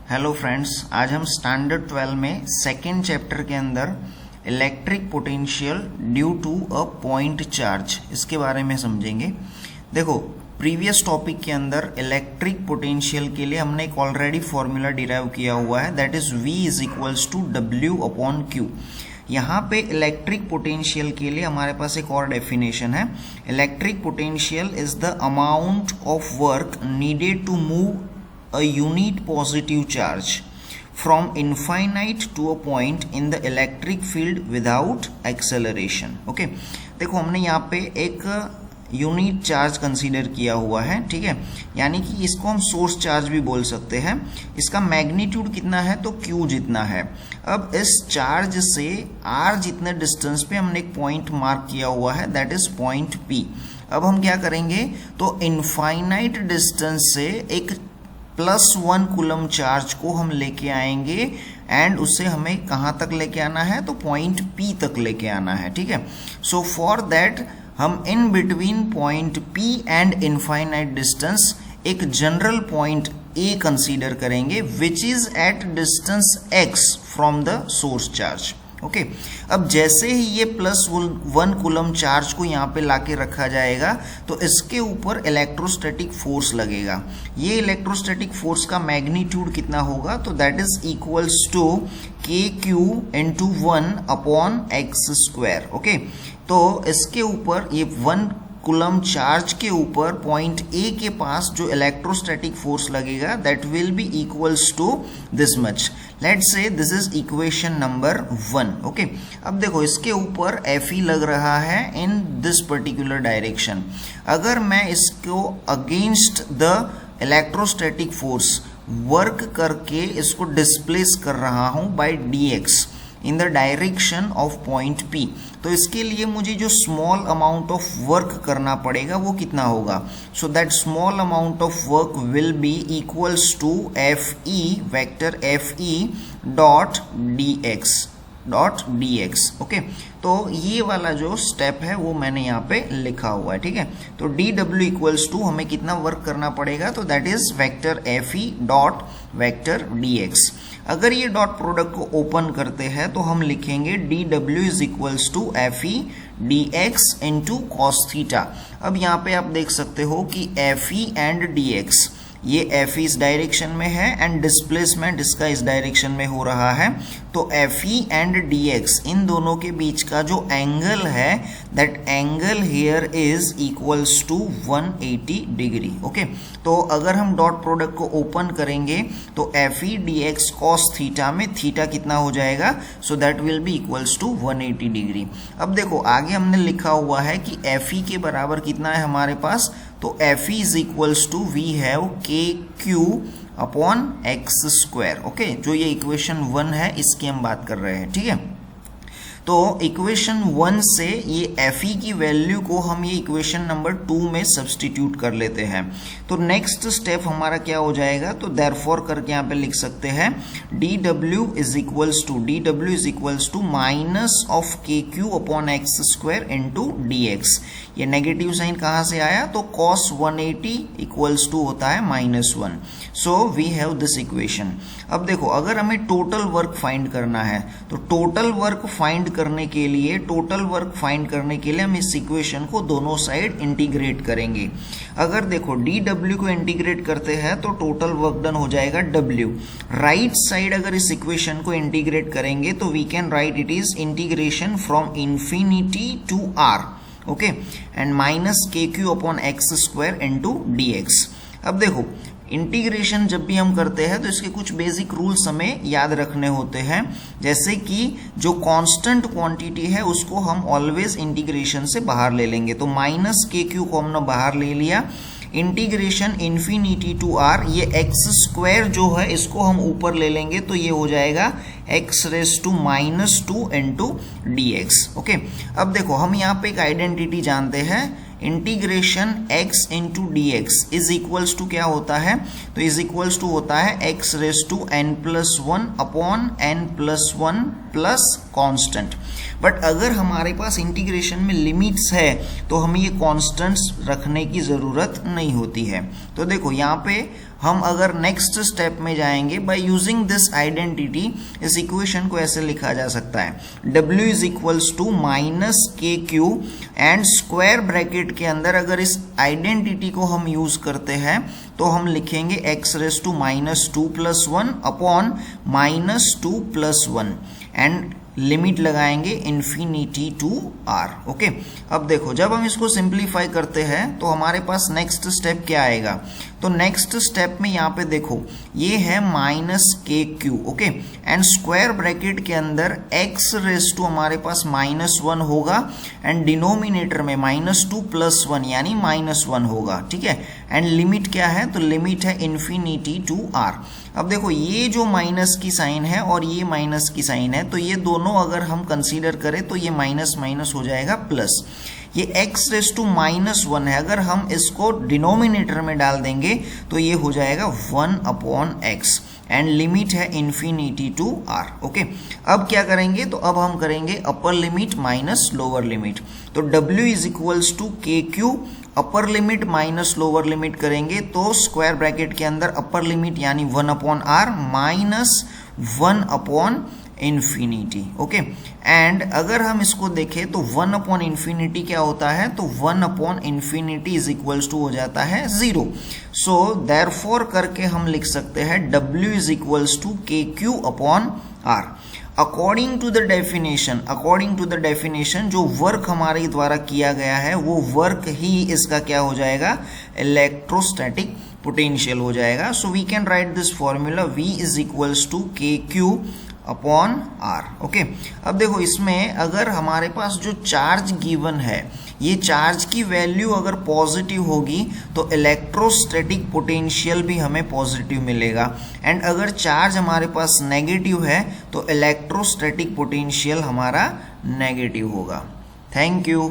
Hello friends, आज हम standard 12 में सेकेंड चैप्टर के अंदर electric potential due to a point charge इसके बारे में समझेंगे। देखो, प्रीवियस टॉपिक के अंदर इलेक्ट्रिक पोटेंशियल के लिए हमने एक ऑलरेडी फॉर्मूला डिराइव किया हुआ है, that is V is equals to W upon Q। यहाँ पे इलेक्ट्रिक पोटेंशियल के लिए हमारे पास एक और डेफिनेशन है। Electric potential is the amount of work needed to move a unit positive charge from infinite to a point in the electric field without acceleration। Okay, देखो हमने यहाँ पे एक यूनिट चार्ज कंसीडर किया हुआ है, ठीक है, यानी कि इसको हम सोर्स चार्ज भी बोल सकते हैं। इसका मैग्नीट्यूड कितना है तो Q जितना है। अब इस चार्ज से R जितने डिस्टेंस पे हमने एक पॉइंट मार्क किया हुआ है, दैट इज पॉइंट P। अब हम क्या करेंगे तो इनफाइनाइट डिस्टेंस से एक +1 कूलम चार्ज को हम लेके आएंगे एंड उसे हमें कहाँ तक लेके आना है तो पॉइंट P तक लेके आना है, ठीक है। सो फॉर दैट हम in between point P and infinite distance एक जनरल पॉइंट A कंसीडर करेंगे which is at distance x from the source charge. Okay, अब जैसे ही ये +1 कूलम चार्ज को यहाँ पे लाके रखा जाएगा तो इसके ऊपर इलेक्ट्रोस्टैटिक फोर्स लगेगा। ये इलेक्ट्रोस्टैटिक फोर्स का मैग्नीट्यूड कितना होगा तो that is equals to KQ into 1 upon x²। Okay, तो इसके ऊपर ये 1 कूलम चार्ज के ऊपर पॉइंट A के पास जो इलेक्ट्रोस्टैटिक फोर्स लगेगा that will be equals to this much. Let's say this is equation number 1। Okay, अब देखो इसके ऊपर Fe लग रहा है इन दिस पर्टिकुलर डायरेक्शन। अगर मैं इसको against the electrostatic force work करके इसको डिस्प्लेस कर रहा हूं by dx in the direction of point P, तो इसके लिए मुझे जो स्मॉल अमाउंट ऑफ वर्क करना पड़ेगा वो कितना होगा। So that small amount of work will be equals to Fe vector Fe dot dx। Okay, तो ये वाला जो स्टेप है वो मैंने यहाँ पे लिखा हुआ है, ठीक है। तो dw इक्वल्स टू हमें कितना वर्क करना पड़ेगा तो that is vector Fe dot vector dx। अगर ये डॉट प्रोडक्ट को ओपन करते हैं तो हम लिखेंगे dw is equals to Fe dx into cos theta. अब यहाँ पे आप देख सकते हो कि Fe एंड dx, ये Fe इस डायरेक्शन में है एंड डिस्प्लेसमेंट इसका इस डायरेक्शन में हो रहा है, तो Fe एंड dx इन दोनों के बीच का जो एंगल है that angle here is equals to 180 degree. Okay, तो अगर हम डॉट प्रोडक्ट को ओपन करेंगे तो Fe dx cos थीटा में थीटा कितना हो जाएगा, so that will be equals to 180 degree. अब देखो आगे हमने लिखा हुआ है कि Fe के बराबर कितना है हमारे पास, तो Fe is equals to we have KQ upon x²। Okay, जो ये इक्वेशन 1 है इसकी हम बात कर रहे हैं, ठीक है। तो इक्वेशन 1 से ये Fe की वैल्यू को हम ये इक्वेशन नंबर 2 में सब्स्टिट्यूट कर लेते हैं। तो नेक्स्ट स्टेप हमारा क्या हो जाएगा तो देयरफॉर करके यहाँ पे लिख सकते हैं dw is equals to minus of KQ upon x² into dx। ये नेगेटिव साइन कहाँ से आया तो cos 180 इक्वल्स टू होता है -1। So we have this equation. अब देखो अगर हमें टोटल वर्क फाइंड करना है तो टोटल वर्क फाइंड करने के लिए हम इस इक्वेशन को दोनों साइड इंटीग्रेट करेंगे। अगर देखो dw को इंटीग्रेट करते हैं तो टोटल वर्क डन हो जाएगा W। राइट साइड अगर इस इक्वेशन को इंटीग्रेट करेंगे तो we can write it is integration from infinity to R। Okay, and minus KQ upon x² into dx। अब देखो इंटीग्रेशन जब भी हम करते हैं तो इसके कुछ बेसिक रूल्स हमें याद रखने होते हैं, जैसे कि जो कांस्टेंट क्वांटिटी है उसको हम ऑलवेज इंटीग्रेशन से बाहर ले लेंगे। तो माइनस KQ को हमने बाहर ले लिया, इंटीग्रेशन इंफिनिटी टू R, ये x² जो है इसको हम ऊपर ले लेंगे तो ये हो जाएगा x⁻² इंटू dx। ओके, अब देखो हम यहाँ पे एक आइडेंटिटी जानते हैं, integration x into dx is equals to क्या होता है तो इज इक्वल्स टू होता है x⁻n+1 upon n+1 plus constant. But अगर हमारे पास इंटीग्रेशन में लिमिट्स है तो हमें ये कांस्टेंट्स रखने की ज़रूरत नहीं होती है। तो देखो यहाँ पे हम अगर नेक्स्ट स्टेप में जाएंगे बाय यूजिंग दिस आइडेंटिटी, इस इक्वेशन को ऐसे लिखा जा सकता है W is equals to minus K Q and square bracket के अंदर अगर इस आइडेंटिटी को हम यूज करते हैं तो हम लिखेंगे x raise to minus 2 plus 1 upon minus 2 plus 1 and limit लगाएंगे इन्फिनिटी टू r। ओके, अब देखो जब हम इसको सिंप्लीफाई करते हैं तो हमारे पास नेक्स्ट स्टेप क्या आएगा, तो नेक्स्ट स्टेप में यहाँ पे देखो ये है minus K Q, okay, and square bracket के अंदर x रेस टू हमारे पास माइनस 1 होगा एंड डिनोमिनेटर में माइनस 2 प्लस 1 यानी माइनस 1 होगा, ठीक है, एंड लिमिट क्या है, तो लिमिट है इन्फिनिटी टू r। अब देखो ये जो माइनस की साइन है और ये माइनस की साइन है, तो ये दोनों अगर हम कंसीडर करें तो ये माइनस माइनस हो जाएगा प्लस, ये x रेस टू माइनस 1 है, अगर हम इसको डिनोमिनेटर में डाल देंगे तो ये हो जाएगा 1 अपॉन एक्स एंड लिमिट है इन्फिनिटी टू r। ओके, अब क्या करेंगे, तो अब हम करेंगे upper limit minus lower limit, तो w is equals to k Q, upper limit minus lower limit करेंगे तो स्क्वायर ब्रैकेट के अंदर अपर लिमिट यानी 1 upon r minus 1 upon infinity. Okay, and अगर हम इसको देखें तो 1 अपॉन इन्फिनिटी क्या होता है, तो 1 upon infinity is equals to हो जाता है 0। सो देयरफॉर करके हम लिख सकते हैं w is equals to k q upon r। According to the definition जो वर्क हमारे द्वारा किया गया है वो वर्क ही इसका क्या हो जाएगा, इलेक्ट्रोस्टैटिक पोटेंशियल हो जाएगा। So we can write this formula v is equals to k q upon r। Okay, अब देखो इसमें अगर हमारे पास जो चार्ज गिवन है ये चार्ज की वैल्यू अगर पॉजिटिव होगी तो इलेक्ट्रोस्टैटिक पोटेंशियल भी हमें पॉजिटिव मिलेगा, एंड अगर चार्ज हमारे पास नेगेटिव है तो इलेक्ट्रोस्टैटिक पोटेंशियल हमारा नेगेटिव होगा। Thank you.